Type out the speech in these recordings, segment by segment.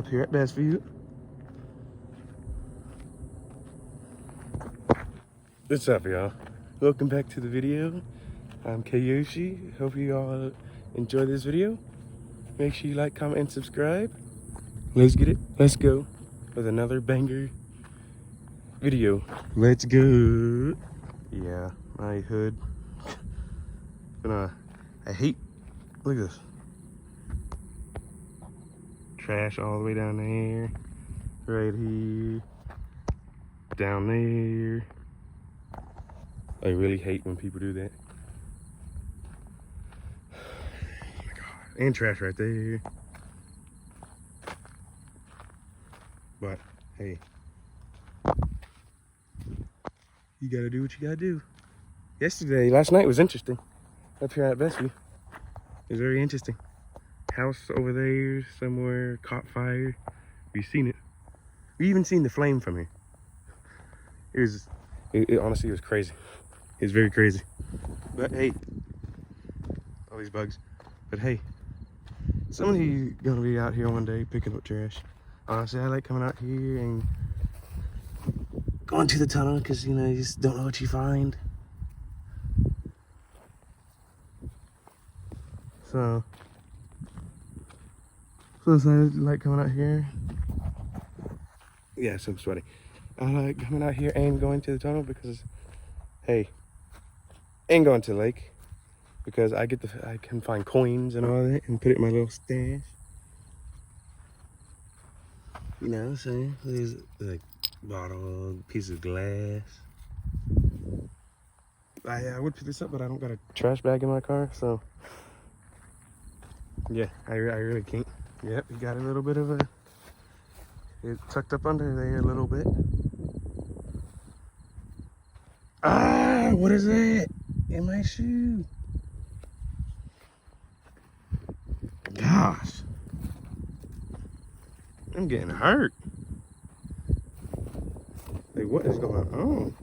here at Bestview. What's up, y'all? Welcome back to the video. I'm Kayoshi. Hope you all enjoy this video. Make sure you like, comment, and subscribe. Let's get it. Let's go with another banger video. Let's go. Yeah, my hood. I hate, look at this. Trash all the way down there, right here, down there. I really hate when people do that. Oh my God. And trash right there. But hey, you gotta do what you gotta do. Last night was interesting. Up here at Bestview. It was very interesting. House over there somewhere caught fire. We've seen it. We even seen the flame from here. It honestly was crazy. It was very crazy. But hey, all these bugs. But hey, somebody's gonna be out here one day picking up trash. Honestly, I like coming out here and going to the tunnel because, you know, you just don't know what you find. So I like coming out here. Yeah, so I'm sweaty. I like coming out here and going to the tunnel because, hey, and going to the lake because I can find coins and all that and put it in my little stash. You know what I'm saying? There's like bottle, piece of glass. I would pick this up, but I don't got a trash bag in my car, so yeah, I really can't. Yep, you got a little bit of it tucked up under there a little bit. Ah, what is that in my shoe? Gosh, I'm getting hurt. Like, what is going on?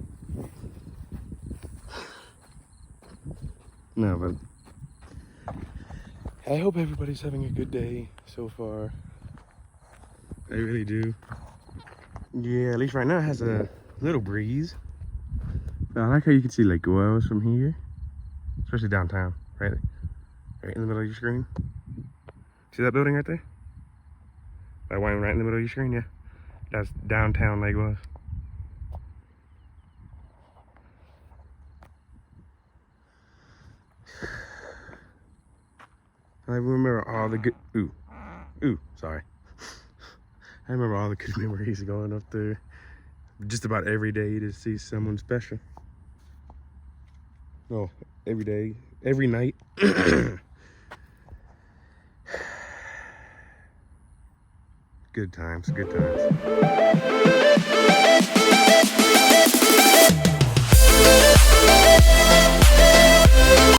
No, but I hope everybody's having a good day so far. I really do. Yeah, at least right now it has a little breeze. But I like how you can see Lake Wells from here, especially downtown, right in the middle of your screen. See that building right there? That one right in the middle of your screen, yeah. That's downtown Lake Wells. I remember all the good, sorry. I remember all the good memories going up there just about every day to see someone special. Oh, every day, every night. Good times, good times.